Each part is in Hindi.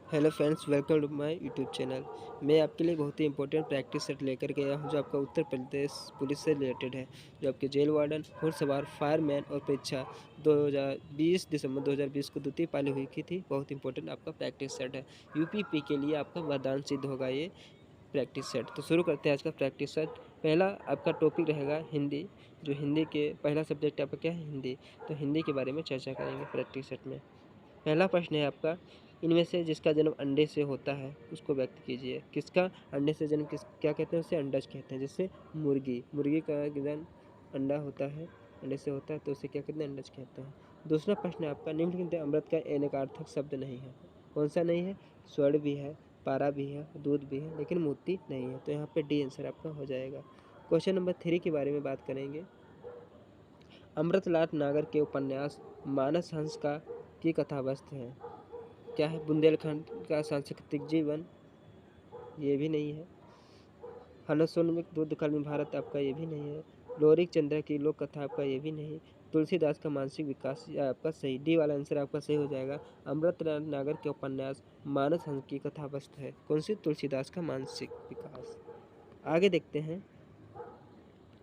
Hello friends, welcome to my YouTube channel. मैं आपके लिए बहुत ही इंपॉर्टेंट प्रैक्टिस सेट लेकर के आया हूं जो आपका उत्तर प्रदेश पुलिस से रिलेटेड है। जो आपके जेल वार्डन, घुड़सवार, फायरमैन और परीक्षा 2020 दिसंबर 2020 को द्वितीय पाली हुई की थी। बहुत इंपॉर्टेंट आपका प्रैक्टिस सेट है। यूपीपी के लिए आपका वरदान सिद्ध होगा ये प्रैक्टिस सेट। तो शुरू करते हैं आज का प्रैक्टिस सेट। पहला आपका टॉपिक रहेगा हिंदी। जो हिंदी के पहला सब्जेक्ट आपका क्या है? हिंदी। तो हिंदी के बारे में चर्चा करेंगे प्रैक्टिस सेट में। पहला प्रश्न है आपका, इनमें से जिसका जन्म अंडे से होता है उसको व्यक्त कीजिए। किसका अंडे से जन्म, किस क्या कहते हैं? उसे अंडज कहते हैं। जैसे मुर्गी, मुर्गी का जन्म अंडा होता है, अंडे से होता है, तो उसे क्या कहते हैं? अंडज कहते हैं। दूसरा प्रश्न है आपका, निम्नलिखित अमृत का एनकार्थक शब्द नहीं है। कौन सा नहीं है? स्वर्ण भी है, पारा भी है, दूध भी है, लेकिन मोती नहीं है। तो यहाँ पे डी आंसर आपका हो जाएगा। क्वेश्चन नंबर 3 के बारे में बात करेंगे। अमृतलाल नागर के उपन्यास मानस हंस का की कथा वस्तु है। क्या है? बुंदेलखंड का सांस्कृतिक जीवन, ये भी नहीं है। हनसोन्मुख दूधकालीन भारत, आपका ये भी नहीं है। लोरिक चंद्र की लोक कथा, आपका ये भी नहीं। तुलसीदास का मानसिक विकास, ये आपका सही, डी वाला आंसर आपका सही हो जाएगा। अमृतलाल नागर के उपन्यास मानस हंस की कथा वस्तु है। कौन सी? तुलसीदास का मानसिक विकास। आगे देखते हैं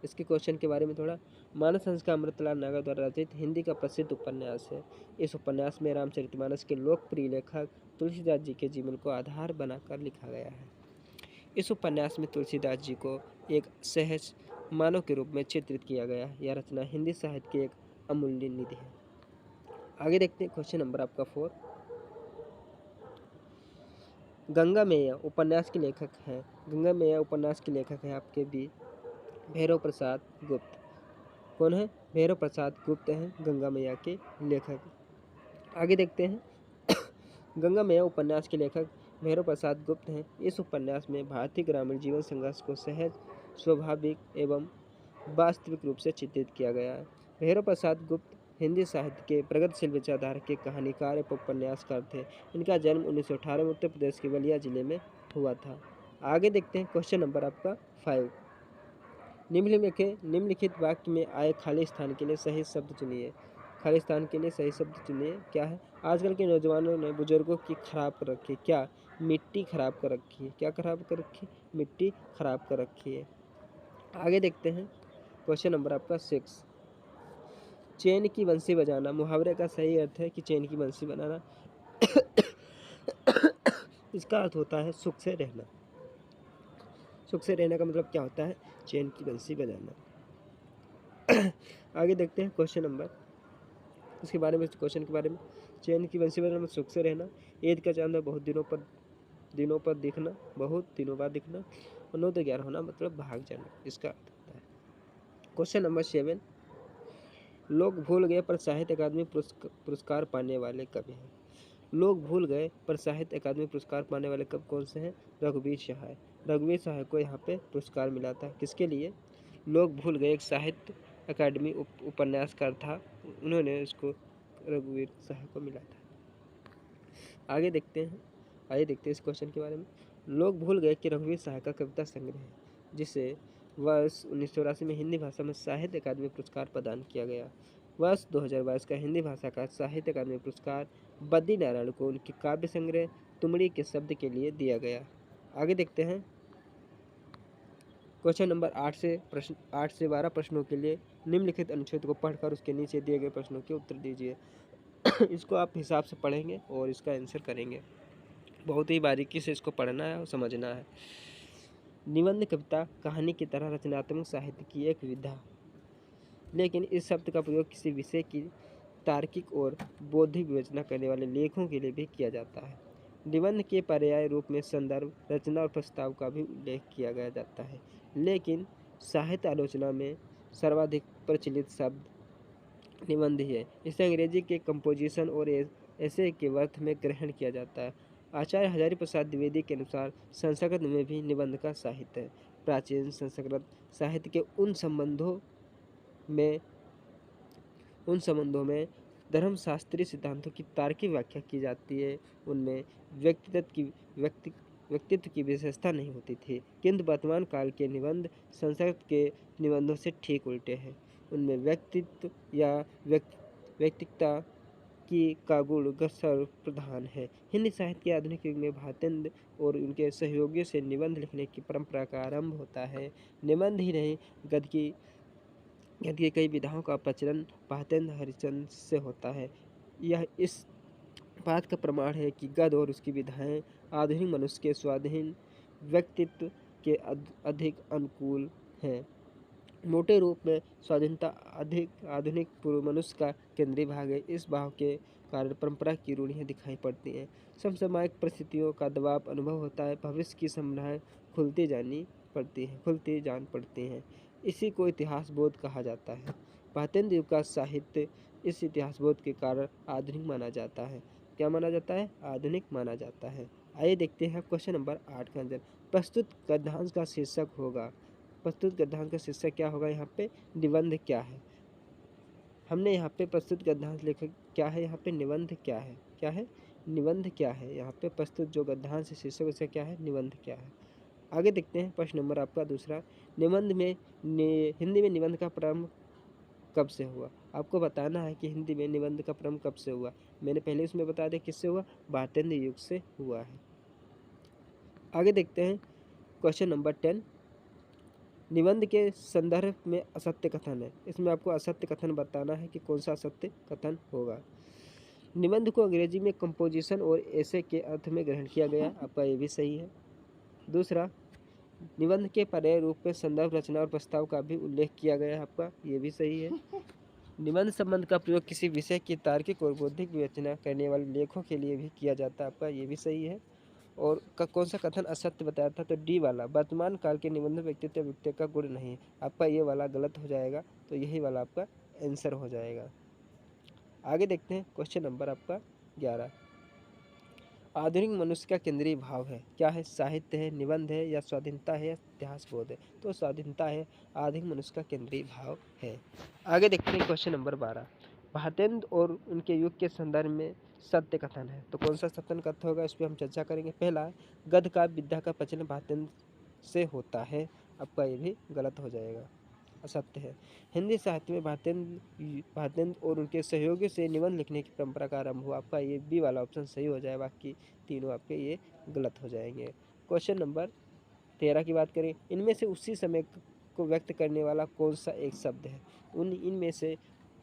इसके क्वेश्चन के बारे में थोड़ा। मानस हंस का अमृतलाल नागर द्वारा रचित हिंदी का प्रसिद्ध उपन्यास है। इस उपन्यास में रामचरितमानस के लोकप्रिय लेखक तुलसीदास जी के जीवन को आधार बनाकर लिखा गया है। इस उपन्यास में तुलसीदास जी को एक सहज मानव के रूप में चित्रित किया गया है। यह रचना हिंदी साहित्य की एक अमूल्य निधि है। आगे देखते हैं क्वेश्चन नंबर आपका 4। गंगा मैया उपन्यास के लेखक हैं। गंगा मैया उपन्यास के लेखक हैं आपके बी भैरव प्रसाद गुप्त। कौन है? भैरव प्रसाद गुप्त हैं गंगा मैया के लेखक। आगे देखते हैं गंगा मैया उपन्यास के लेखक भैरव प्रसाद गुप्त हैं। इस उपन्यास में भारतीय ग्रामीण जीवन संघर्ष को सहज, स्वाभाविक एवं वास्तविक रूप से चित्रित किया गया है। भैरव प्रसाद गुप्त हिंदी साहित्य के प्रगतिशील विचारधारा के कहानीकार एवं उपन्यासकार थे। इनका जन्म 1918 में उत्तर प्रदेश के बलिया जिले में हुआ था। आगे देखते हैं क्वेश्चन नंबर आपका 5। निम्नलिखित वाक्य में आए खाली स्थान के लिए सही शब्द चुनिए। खाली स्थान के लिए सही शब्द चुनिए। क्या है? आजकल के नौजवानों ने बुजुर्गों की खराब कर रखी है। क्या? मिट्टी खराब कर रखी है। क्या खराब कर रखी है? मिट्टी खराब कर रखी है। आगे देखते हैं क्वेश्चन नंबर आपका 6। चैन की बंसी बजाना मुहावरे का सही अर्थ है कि चैन की बंसी बनाना। इसका अर्थ होता है सुख से रहना। सुख से रहने का मतलब क्या होता है? चैन की बंसी बजाना। आगे देखते हैं क्वेश्चन नंबर इसके बारे में, क्वेश्चन के बारे में। चैन की बंसी बजाना मतलब सुख से रहना। ईद का चांद बहुत दिनों पर दिखना, बहुत दिनों बाद दिखना। और 9 to 11 होना मतलब भाग जाना, इसका अर्थ होता है। Question number 7। लोग भूल गए पर साहित्य अकादमी पुरस्कार पाने वाले कवि हैं। लोग भूल गए पर साहित्य अकादमी पुरस्कार पाने वाले कवि कौन से हैं? रघुवीर सहाय। रघुवीर सहाय को यहाँ पे पुरस्कार मिला था। किसके लिए? लोग भूल गए एक साहित्य अकादमी उपन्यासकार था, उन्होंने उसको रघुवीर सहाय को मिला था। आगे देखते हैं इस क्वेश्चन के बारे में। लोग भूल गए कि रघुवीर सहाय का कविता संग्रह है, जिसे वर्ष 1984 में हिंदी भाषा में साहित्य अकादमी पुरस्कार प्रदान किया गया। वर्ष 2022 का हिंदी भाषा का साहित्य अकादमी पुरस्कार बद्री नारायण को उनके काव्य संग्रह तुमड़ी के शब्द के लिए दिया गया। आगे देखते हैं क्वेश्चन नंबर 8 से 12 प्रश्नों के लिए निम्नलिखित अनुच्छेद को पढ़कर उसके नीचे दिए गए प्रश्नों के उत्तर दीजिए। इसको आप हिसाब से पढ़ेंगे और इसका आंसर करेंगे। बहुत ही बारीकी से इसको पढ़ना है और समझना है। निबंध कविता कहानी की तरह रचनात्मक साहित्य की एक विधा, लेकिन इस शब्द का प्रयोग किसी विषय की तार्किक और बौद्धिक विवेचना करने वाले लेखों के लिए भी किया जाता है। निबंध के पर्याय रूप में संदर्भ, रचना और प्रस्ताव का भी उल्लेख किया गया जाता है, लेकिन साहित्य आलोचना में सर्वाधिक प्रचलित शब्द निबंध ही है। इसे अंग्रेजी के कंपोजिशन और ऐसे के अर्थ में ग्रहण किया जाता है। आचार्य हजारी प्रसाद द्विवेदी के अनुसार संस्कृत में भी निबंध का साहित्य है। प्राचीन संस्कृत साहित्य के में उन संबंधों में धर्मशास्त्रीय सिद्धांतों की तार्किक व्याख्या की जाती है। उनमें व्यक्तित्व की विशेषता नहीं होती थी, किंतु वर्तमान काल के निबंध संस्कृत के निबंधों से ठीक उल्टे हैं। उनमें व्यक्तित्व या व्यक्तिकता का गुण सर्वप्रधान है। हिंदी साहित्य के आधुनिक युग में भारतेंद्र और उनके सहयोगियों से निबंध लिखने की परंपरा का आरंभ होता है। निबंध ही नहीं, गद्य की कई विधाओं का प्रचलन भारतेंद्र हरिश्चंद्र से होता है। यह इस बात का प्रमाण है कि गद्य और उसकी विधाएं आधुनिक मनुष्य के स्वाधीन व्यक्तित्व के अधिक अनुकूल हैं। मोटे रूप में स्वाधीनता अधिक आधुनिक पूर्व मनुष्य का केंद्रीय भाग है। इस भाव के कारण परंपरा की रूढ़ियाँ दिखाई पड़ती हैं। समसामयिक परिस्थितियों का दबाव अनुभव होता है। भविष्य की संभावनाएं खुलती जान पड़ती हैं। इसी को इतिहास बोध कहा जाता है। भारतेंद्र युग का साहित्य इस इतिहास बोध के कारण आधुनिक माना जाता है। क्या माना जाता है? आधुनिक माना जाता है। आइए देखते हैं क्वेश्चन नंबर 8 का आंसर। प्रस्तुत गद्यांश का शीर्षक होगा। प्रस्तुत गद्यांश का शीर्षक क्या होगा? यहाँ पे निबंध क्या है? हमने यहाँ पे प्रस्तुत गद्यांश लिखा क्या है? यहाँ पे निबंध क्या है? क्या है? निबंध क्या है? यहाँ पे प्रस्तुत जो गद्यांश शीर्षक उसका क्या है? निबंध क्या है? आगे देखते हैं प्रश्न नंबर आपका दूसरा। निबंध में हिंदी में निबंध का प्रारंभ कब से हुआ? आपको बताना है कि हिंदी में निबंध का प्रारंभ कब से हुआ। मैंने पहले उसमें बता दिया किससे हुआ? भारतेंद्र युग से हुआ है। आगे देखते हैं क्वेश्चन नंबर 10। निबंध के संदर्भ में असत्य कथन है। इसमें आपको असत्य कथन बताना है कि कौन सा असत्य कथन होगा। निबंध को अंग्रेजी में कंपोजिशन और ऐसे के अर्थ में ग्रहण किया गया। आपका ये भी सही है। दूसरा, निबंध के पर्याय रूप में संदर्भ, रचना और प्रस्ताव का भी उल्लेख किया गया है। आपका ये भी सही है। निबंध संबंध का प्रयोग किसी विषय की तार्किक और बौद्धिक विवेचना करने वाले लेखों के लिए भी किया जाता है। आपका ये भी सही है। और कौन सा कथन असत्य बताया था? तो डी वाला, वर्तमान काल के निबंध व्यक्तित्व व्यक्ति का गुण नहीं है। आपका ये वाला गलत हो जाएगा, तो यही वाला आपका आंसर हो जाएगा। आगे देखते हैं क्वेश्चन नंबर आपका 11। आधुनिक मनुष्य का केंद्रीय भाव है। क्या है? साहित्य है, निबंध है, या स्वाधीनता है, या इतिहास बोध है? तो स्वाधीनता है आधुनिक मनुष्य का केंद्रीय भाव है। आगे देखते हैं क्वेश्चन नंबर 12। भारतेंद्र और उनके युग के संदर्भ में सत्य कथन है। तो कौन सा सत्य कथन होगा? इस पर हम चर्चा करेंगे। पहला, गद्य का विद्या का प्रचलन भारतेंद्र से होता है। आपका ये भी गलत हो जाएगा, असत्य है। हिंदी साहित्य में भारतेंद्र और उनके सहयोगियों से निबंध लिखने की परंपरा का आरंभ हुआ। आपका ये बी वाला ऑप्शन सही हो जाए, बाकी तीनों आपके ये गलत हो जाएंगे। क्वेश्चन नंबर 13 की बात करें। इनमें से उसी समय को व्यक्त करने वाला कौन सा एक शब्द है? इनमें से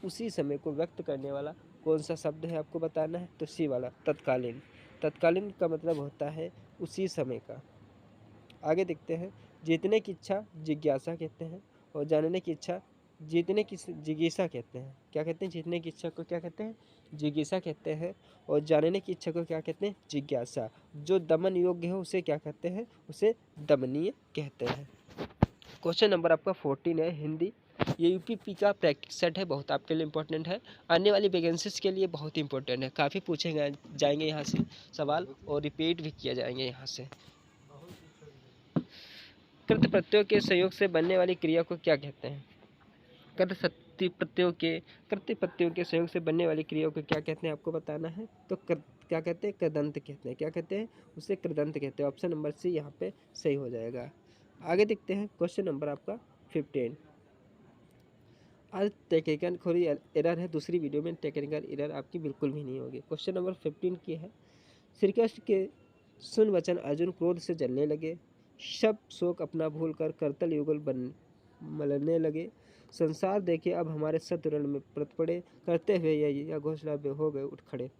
उसी समय को व्यक्त करने वाला कौन सा शब्द है? आपको बताना है। तो सी वाला, तत्कालीन। तत्कालीन का मतलब होता है उसी समय का। आगे देखते हैं। जीतने की इच्छा जिज्ञासा कहते हैं, और जानने की इच्छा जीतने की जिज्ञासा कहते हैं। क्या कहते हैं? जीतने की इच्छा को क्या कहते हैं? जिज्ञासा कहते हैं। और जानने की इच्छा को क्या कहते हैं? जिज्ञासा। जो दमन योग्य है उसे क्या कहते हैं? उसे दमनीय कहते हैं। क्वेश्चन नंबर आपका 14 है, हिंदी। ये यूपीपी का प्रैक्टिस सेट है, बहुत आपके लिए इंपॉर्टेंट है। आने वाली वैकेंसीज के लिए बहुत इंपॉर्टेंट है। काफ़ी पूछे जाएंगे यहाँ से सवाल, और रिपीट भी किया जाएंगे यहाँ से। कृत प्रत्ययों के संयोग से बनने वाली क्रिया को क्या कहते हैं? कृत प्रत्ययों के संयोग से बनने वाली क्रिया को क्या कहते हैं? आपको बताना है। तो क्या कहते हैं? कृदंत कहते हैं। क्या कहते हैं? उसे कृदंत कहते हैं। ऑप्शन नंबर सी यहाँ पे सही हो जाएगा। आगे देखते हैं क्वेश्चन नंबर आपका 15। आज टेक्निकल थोड़ी एरर है, दूसरी वीडियो में टेक्निकल एरर आपकी बिल्कुल भी नहीं होगी। क्वेश्चन नंबर 15 की है। श्री कृष्ण के सुन वचन अर्जुन क्रोध से जलने लगे। सब शोक अपना भूल कर करतल युगल बन मलने लगे। संसार देखे अब हमारे शत्रुरण में प्रत पड़े। करते हुए यह घोषणा हो गए उठ खड़े।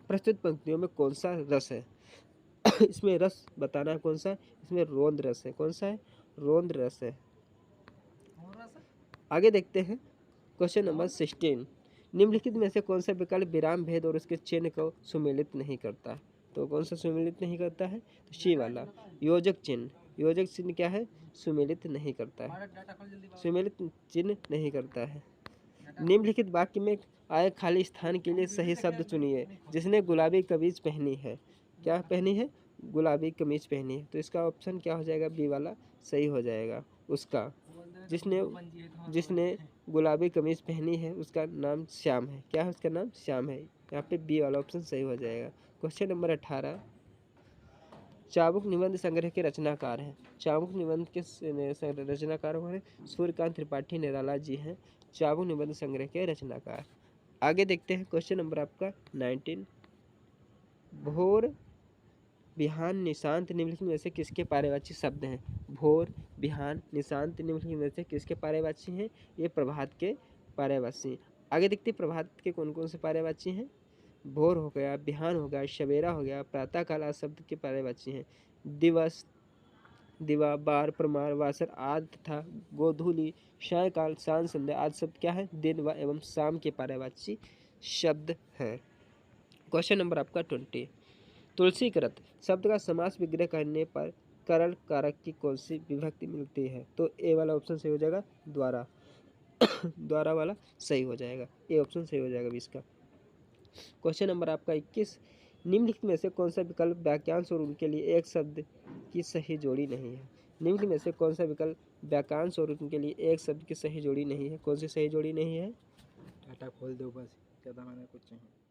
प्रस्तुत पंक्तियों में कौन सा रस है? इसमें रस बताना है कौन सा? इसमें रोंद रस है। कौन सा है? रोंद रस है। आगे देखते हैं क्वेश्चन नंबर 16। निम्नलिखित में से कौन सा विकल्प विराम भेद और उसके चिन्ह को सुमेलित नहीं करता? तो कौन सा सुमेलित नहीं करता है? तो सी वाला, योजक चिन्ह। योजक चिन्ह क्या है? सुमेलित नहीं करता है, सुमेलित चिन्ह नहीं करता है। निम्नलिखित वाक्य में आए खाली स्थान के लिए सही शब्द चुनिए। जिसने गुलाबी कमीज पहनी है। क्या पहनी है? गुलाबी कमीज पहनी है। तो इसका ऑप्शन क्या हो जाएगा? बी वाला सही हो जाएगा। उसका जिसने गुलाबी कमीज पहनी है उसका नाम श्याम है। क्या है? उसका नाम श्याम है। यहाँ पे बी वाला ऑप्शन सही हो जाएगा। Question number 18। चाबुक निबंध संग्रह के रचनाकार हैं। चाबुक निबंध के रचनाकार हैं सूर्यकांत त्रिपाठी निराला जी हैं। चाबुक निबंध संग्रह के रचनाकार। आगे देखते हैं क्वेश्चन नंबर आपका 19। भोर बिहान निशांत निम्नलिखित में से किसके पर्यायवाची शब्द हैं? भोर बिहान निशांत निम्नलिखित में से किसके पर्यायवाची हैं? ये प्रभात के पर्यायवाची हैं। आगे देखते हैं प्रभात के कौन कौन से पर्यायवाची हैं। भोर हो गया, बिहान हो गया, सवेरा हो गया, प्रातःकाल आदि शब्द के पर्यायवाची हैं। दिवस, दिवा, बार, प्रमाण, वासर आदि तथा गोधूली, सायंकाल, सांझ, संध्या आदि शब्द क्या है? दिन व एवं शाम के पर्यायवाची शब्द है। क्वेश्चन नंबर आपका 20। तुलसीकृत शब्द का समास विग्रह करने पर करण कारक की कौन सी विभक्ति मिलती है? तो ए वाला ऑप्शन सही हो जाएगा, द्वारा। द्वारा वाला सही हो जाएगा, ए ऑप्शन सही हो जाएगा 20 का। क्वेश्चन नंबर आपका 21। निम्नलिखित में से कौन सा विकल्प वाक्यांश और उनके लिए एक शब्द की सही जोड़ी नहीं है? निम्नलिखित में से कौन सा विकल्प वाक्यांश और उनके लिए एक शब्द की सही जोड़ी नहीं है? कौन सी सही जोड़ी नहीं है? डाटा खोल दो बस, ज़्यादा मैंने कुछ चाहिए।